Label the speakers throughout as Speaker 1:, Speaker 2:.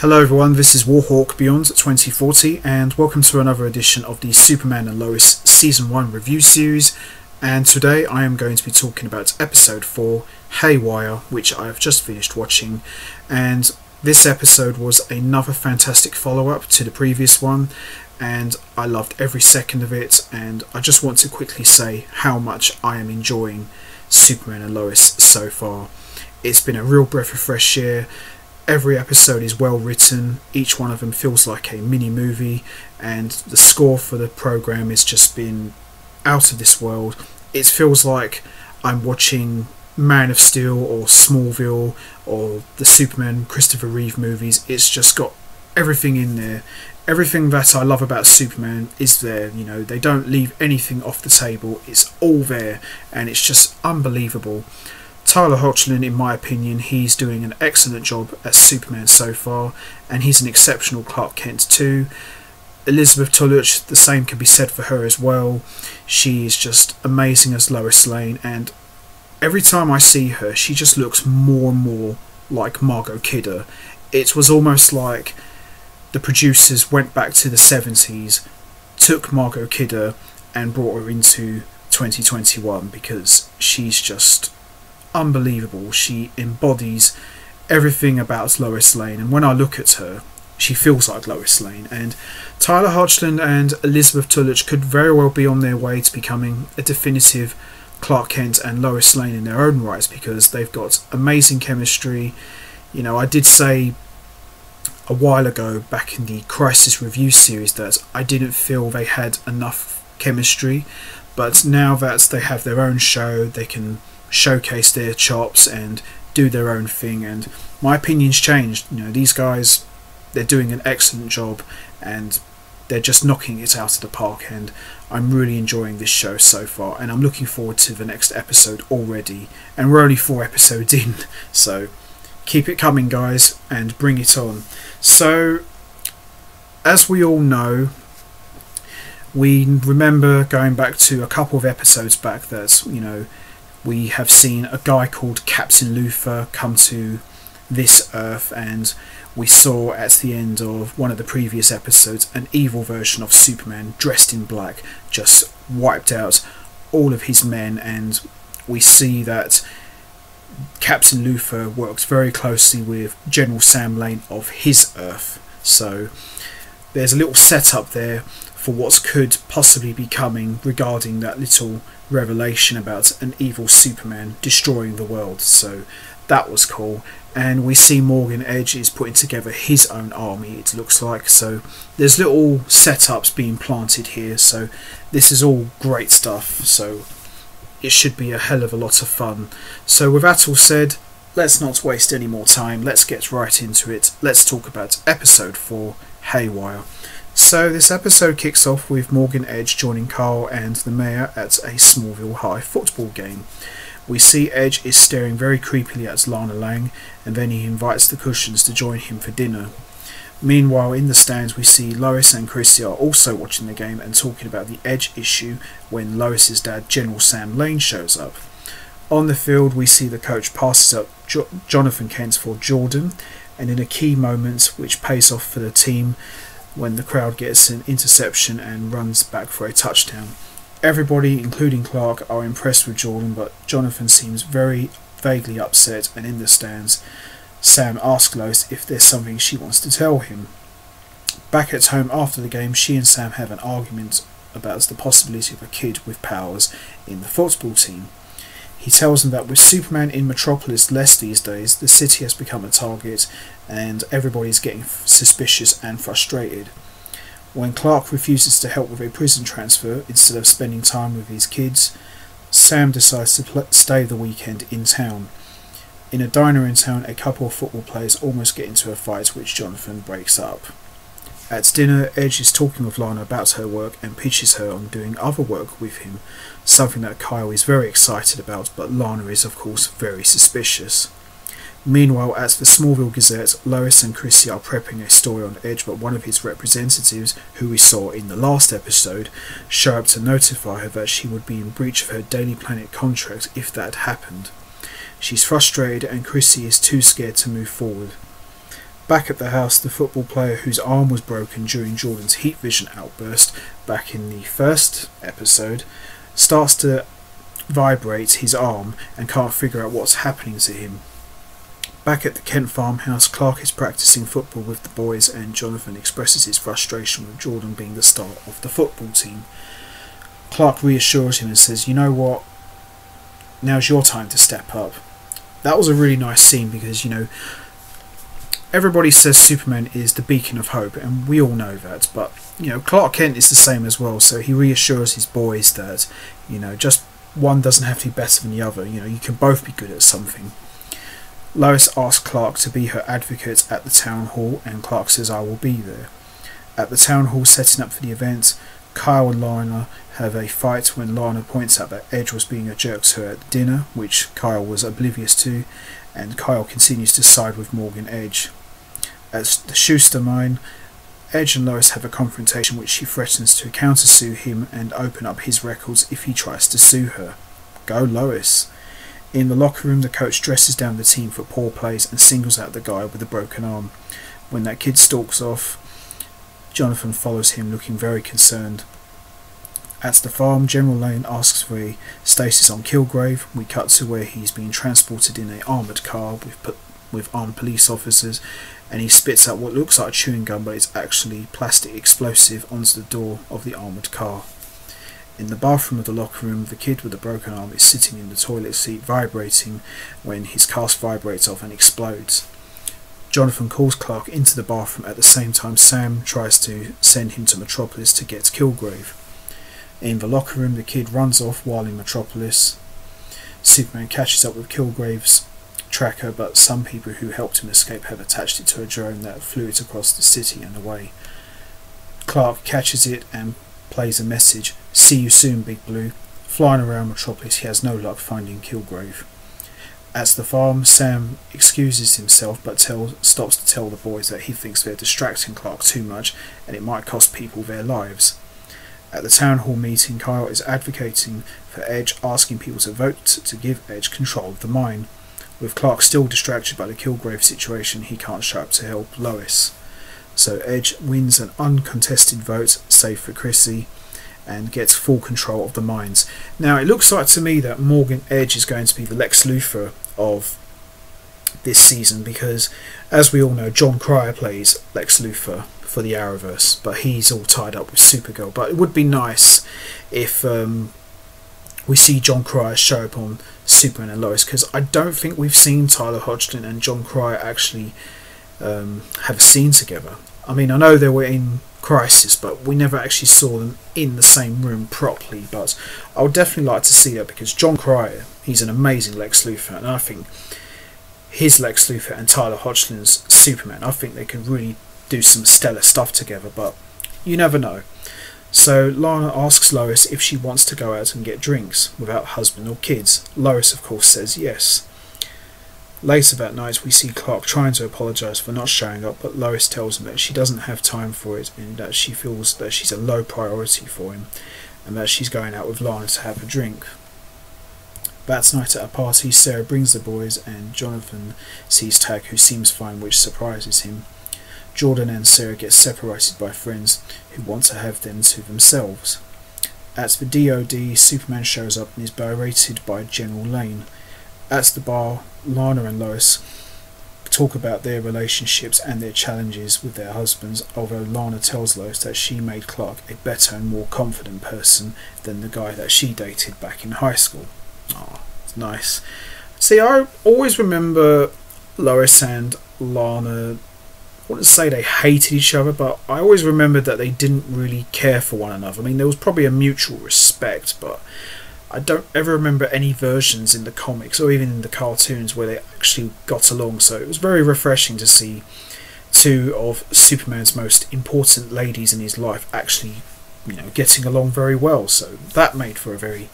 Speaker 1: Hello everyone, this is Warhawk Beyond 2040 and welcome to another edition of the Superman and Lois Season 1 review series, and today I am going to be talking about episode 4, Haywire, which I have just finished watching. And this episode was another fantastic follow-up to the previous one, and I loved every second of it, and I just want to quickly say how much I am enjoying Superman and Lois so far. It's been a real breath of fresh air. Every episode is well written, each one of them feels like a mini movie, and the score for the programme has just been out of this world. It feels like I'm watching Man of Steel or Smallville or the Superman Christopher Reeve movies. It's just got everything in there. Everything that I love about Superman is there, you know, they don't leave anything off the table. It's all there and it's just unbelievable. Tyler Hoechlin, in my opinion, he's doing an excellent job as Superman so far, and he's an exceptional Clark Kent too. Elizabeth Tulloch, the same can be said for her as well. She is just amazing as Lois Lane, and every time I see her, she just looks more and more like Margot Kidder. It was almost like the producers went back to the 70s, took Margot Kidder and brought her into 2021, because she's just unbelievable. She embodies everything about Lois Lane, and when I look at her, she feels like Lois Lane. And Tyler Hoechlin and Elizabeth Tulloch could very well be on their way to becoming a definitive Clark Kent and Lois Lane in their own rights, because they've got amazing chemistry. You know, I did say a while ago back in the Crisis review series that I didn't feel they had enough chemistry, but now that they have their own show, they can showcase their chops and do their own thing, and my opinion's changed. You know, these guys, they're doing an excellent job and they're just knocking it out of the park, and I'm really enjoying this show so far, and I'm looking forward to the next episode already, and we're only 4 episodes in, so keep it coming guys and bring it on. So as we all know, we remember going back to a couple of episodes back that, you know, we have seen a guy called Captain Luthor come to this Earth, and we saw at the end of one of the previous episodes an evil version of Superman dressed in black just wiped out all of his men, and we see that Captain Luthor works very closely with General Sam Lane of his Earth. So there's a little setup there for what could possibly be coming regarding that little revelation about an evil Superman destroying the world. So that was cool, and we see Morgan Edge is putting together his own army, it looks like. So there's little setups being planted here, so this is all great stuff, so it should be a hell of a lot of fun. So with that all said, let's not waste any more time, let's get right into it. Let's talk about episode 4, Haywire. So this episode kicks off with Morgan Edge joining Carl and the mayor at a Smallville High football game. We see Edge is staring very creepily at Lana Lang, and then he invites the Cushions to join him for dinner. Meanwhile, in the stands we see Lois and Chrissy are also watching the game and talking about the Edge issue when Lois's dad, General Sam Lane, shows up. On the field we see the coach passes up Jonathan Kent for Jordan, and in a key moment which pays off for the team when the crowd gets an interception and runs back for a touchdown. Everybody, including Clark, are impressed with Jordan, but Jonathan seems very vaguely upset, and in the stands Sam asks Lois if there's something she wants to tell him. Back at home after the game, she and Sam have an argument about the possibility of a kid with powers in the football team. He tells them that with Superman in Metropolis less these days, the city has become a target and everybody's getting suspicious and frustrated. When Clark refuses to help with a prison transfer instead of spending time with his kids, Sam decides to stay the weekend in town. In a diner in town, a couple of football players almost get into a fight, which Jonathan breaks up. At dinner, Edge is talking with Lana about her work and pitches her on doing other work with him, something that Kyle is very excited about, but Lana is of course very suspicious. Meanwhile, at the Smallville Gazette, Lois and Chrissy are prepping a story on Edge, but one of his representatives, who we saw in the last episode, show up to notify her that she would be in breach of her Daily Planet contract if that happened. She's frustrated and Chrissy is too scared to move forward. Back at the house, the football player whose arm was broken during Jordan's heat vision outburst back in the first episode starts to vibrate his arm and can't figure out what's happening to him. Back at the Kent farmhouse, Clark is practicing football with the boys and Jonathan expresses his frustration with Jordan being the star of the football team. Clark reassures him and says, "You know what? Now's your time to step up." That was a really nice scene because, everybody says Superman is the beacon of hope, and we all know that, but, Clark Kent is the same as well, so he reassures his boys that, just one doesn't have to be better than the other, you can both be good at something. Lois asks Clark to be her advocate at the town hall, and Clark says, "I will be there." At the town hall setting up for the event, Kyle and Lana have a fight when Lana points out that Edge was being a jerk to her at dinner, which Kyle was oblivious to, and Kyle continues to side with Morgan Edge. At the Schuster mine, Edge and Lois have a confrontation which she threatens to countersue him and open up his records if he tries to sue her. Go Lois. In the locker room, the coach dresses down the team for poor plays and singles out the guy with the broken arm. When that kid stalks off, Jonathan follows him looking very concerned. At the farm, General Lane asks for a stasis on Kilgrave. We cut to where he's being transported in an armoured car with armed police officers, and he spits out what looks like a chewing gum, but it's actually plastic explosive onto the door of the armoured car. In the bathroom of the locker room, the kid with the broken arm is sitting in the toilet seat vibrating when his cast vibrates off and explodes. Jonathan calls Clark into the bathroom at the same time Sam tries to send him to Metropolis to get Kilgrave. In the locker room, the kid runs off while in Metropolis. Superman catches up with Kilgrave's tracker, but some people who helped him escape have attached it to a drone that flew it across the city and away. Clark catches it and plays a message, "See you soon, Big Blue." Flying around Metropolis, he has no luck finding Kilgrave. At the farm, Sam excuses himself but stops to tell the boys that he thinks they're distracting Clark too much and it might cost people their lives. At the town hall meeting, Kyle is advocating for Edge, asking people to vote to give Edge control of the mine. With Clark still distracted by the Kilgrave situation, he can't show up to help Lois. So Edge wins an uncontested vote, save for Chrissy, and gets full control of the mines. Now it looks like to me that Morgan Edge is going to be the Lex Luthor of this season, because as we all know, John Cryer plays Lex Luthor for the Arrowverse, but he's all tied up with Supergirl. But it would be nice if we see John Cryer show up on Superman and Lois, because I don't think we've seen Tyler Hodgson and John Cryer actually have a scene together. I mean, I know they were in Crisis, but we never actually saw them in the same room properly. But I would definitely like to see that, because John Cryer, he's an amazing Lex Luthor, and I think his Lex Luthor and Tyler Hodgson's Superman, I think they could really do some stellar stuff together, but you never know. So Lana asks Lois if she wants to go out and get drinks without husband or kids. Lois of course says yes. Later that night we see Clark trying to apologise for not showing up, but Lois tells him that she doesn't have time for it and that she feels that she's a low priority for him and that she's going out with Lana to have a drink. That night at a party, Sarah brings the boys and Jonathan sees Tag, who seems fine, which surprises him. Jordan and Sarah get separated by friends who want to have them to themselves. At the DOD, Superman shows up and is berated by General Lane. At the bar, Lana and Lois talk about their relationships and their challenges with their husbands, although Lana tells Lois that she made Clark a better and more confident person than the guy that she dated back in high school. Oh, it's nice. See, I always remember Lois and Lana, I wouldn't say they hated each other, but I always remembered that they didn't really care for one another. I mean, there was probably a mutual respect, but I don't ever remember any versions in the comics or even in the cartoons where they actually got along. So it was very refreshing to see two of Superman's most important ladies in his life actually, getting along very well. So that made for a very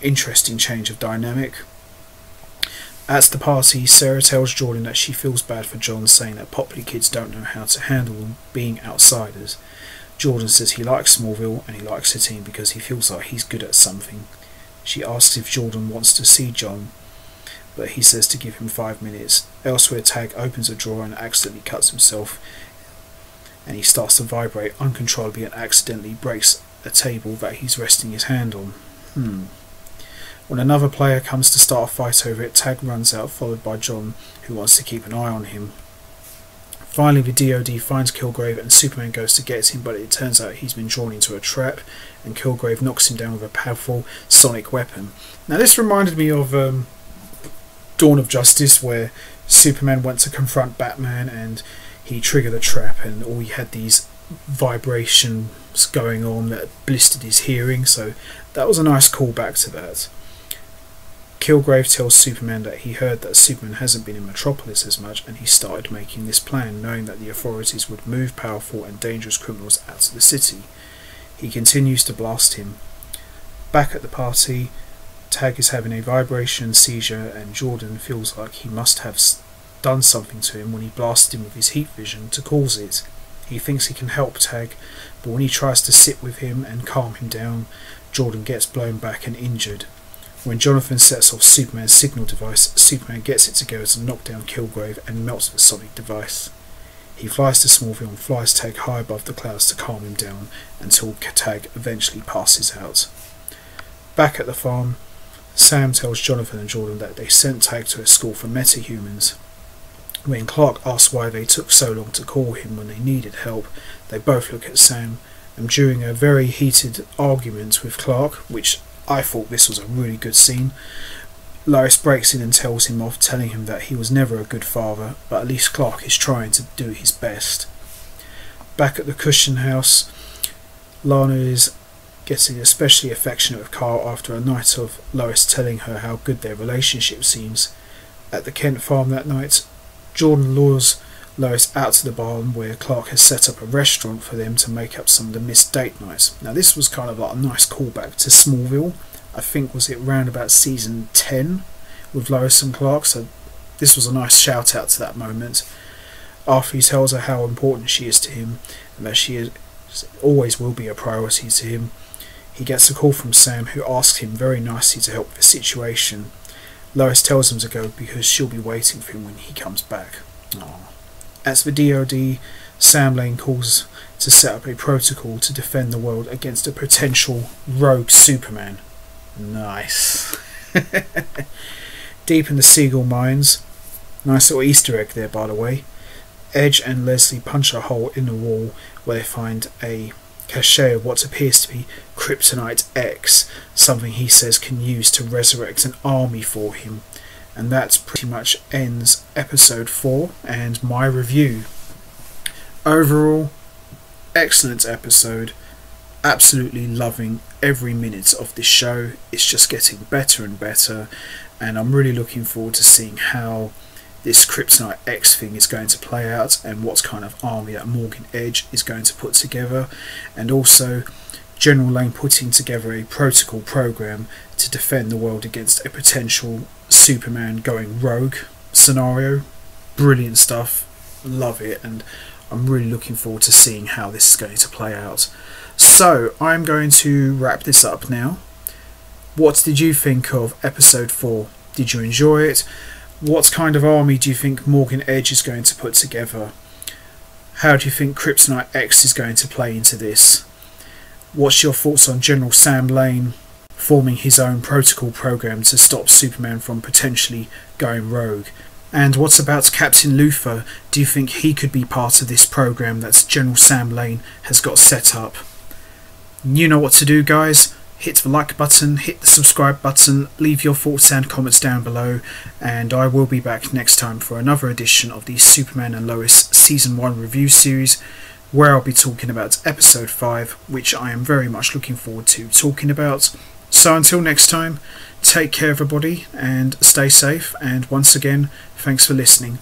Speaker 1: interesting change of dynamic. At the party, Sarah tells Jordan that she feels bad for John, saying that popular kids don't know how to handle being outsiders. Jordan says he likes Smallville and he likes the team because he feels like he's good at something. She asks if Jordan wants to see John, but he says to give him 5 minutes. Elsewhere, Tag opens a drawer and accidentally cuts himself, and he starts to vibrate uncontrollably and accidentally breaks a table that he's resting his hand on. When another player comes to start a fight over it, Tag runs out, followed by John, who wants to keep an eye on him. Finally, the DOD finds Kilgrave and Superman goes to get him, but it turns out he's been drawn into a trap, and Kilgrave knocks him down with a powerful sonic weapon. Now this reminded me of Dawn of Justice, where Superman went to confront Batman and he triggered a trap, and all he had these vibrations going on that blistered his hearing, so that was a nice callback to that. Kilgrave tells Superman that he heard that Superman hasn't been in Metropolis as much, and he started making this plan knowing that the authorities would move powerful and dangerous criminals out of the city. He continues to blast him. Back at the party, Tag is having a vibration seizure, and Jordan feels like he must have done something to him when he blasted him with his heat vision to cause it. He thinks he can help Tag, but when he tries to sit with him and calm him down, Jordan gets blown back and injured. When Jonathan sets off Superman's signal device, Superman gets it together to knock down Kilgrave and melts the sonic device. He flies to Smallville and flies Tag high above the clouds to calm him down until Tag eventually passes out. Back at the farm, Sam tells Jonathan and Jordan that they sent Tag to a school for metahumans. When Clark asks why they took so long to call him when they needed help, they both look at Sam, and during a very heated argument with Clark, which I thought this was a really good scene, Lois breaks in and tells him off, telling him that he was never a good father, but at least Clark is trying to do his best. Back at the Cushion house, Lana is getting especially affectionate with Carl after a night of Lois telling her how good their relationship seems. At the Kent farm that night, Jordan lures Lois out to the barn where Clark has set up a restaurant for them to make up some of the missed date nights. Now this was kind of like a nice callback to Smallville. I think was it round about season 10 with Lois and Clark, so this was a nice shout out to that moment. After he tells her how important she is to him and that she always will be a priority to him, he gets a call from Sam, who asks him very nicely to help with the situation. Lois tells him to go because she'll be waiting for him when he comes back. Aww. At the DOD, Sam Lane calls to set up a protocol to defend the world against a potential rogue Superman. Nice. Deep in the Seagull mines, nice little Easter egg there by the way, Edge and Leslie punch a hole in the wall where they find a cache of what appears to be Kryptonite X, something he says can use to resurrect an army for him. And that pretty much ends episode 4 and my review. Overall, excellent episode. Absolutely loving every minute of this show. It's just getting better and better, and I'm really looking forward to seeing how this Kryptonite X thing is going to play out and what kind of army that Morgan Edge is going to put together, and also General Lane putting together a protocol program to defend the world against a potential Superman going rogue scenario. Brilliant stuff, love it, and I'm really looking forward to seeing how this is going to play out. So I'm going to wrap this up now. What did you think of episode 4? Did you enjoy it? What kind of army do you think Morgan Edge is going to put together? How do you think Kryptonite X is going to play into this? What's your thoughts on General Sam Lane forming his own protocol program to stop Superman from potentially going rogue? And what about Captain Luthor? Do you think he could be part of this program that General Sam Lane has got set up? You know what to do, guys. Hit the like button, hit the subscribe button, leave your thoughts and comments down below, and I will be back next time for another edition of the Superman and Lois Season 1 review series, where I'll be talking about episode 5, which I am very much looking forward to talking about. So until next time, take care everybody and stay safe, and once again, thanks for listening.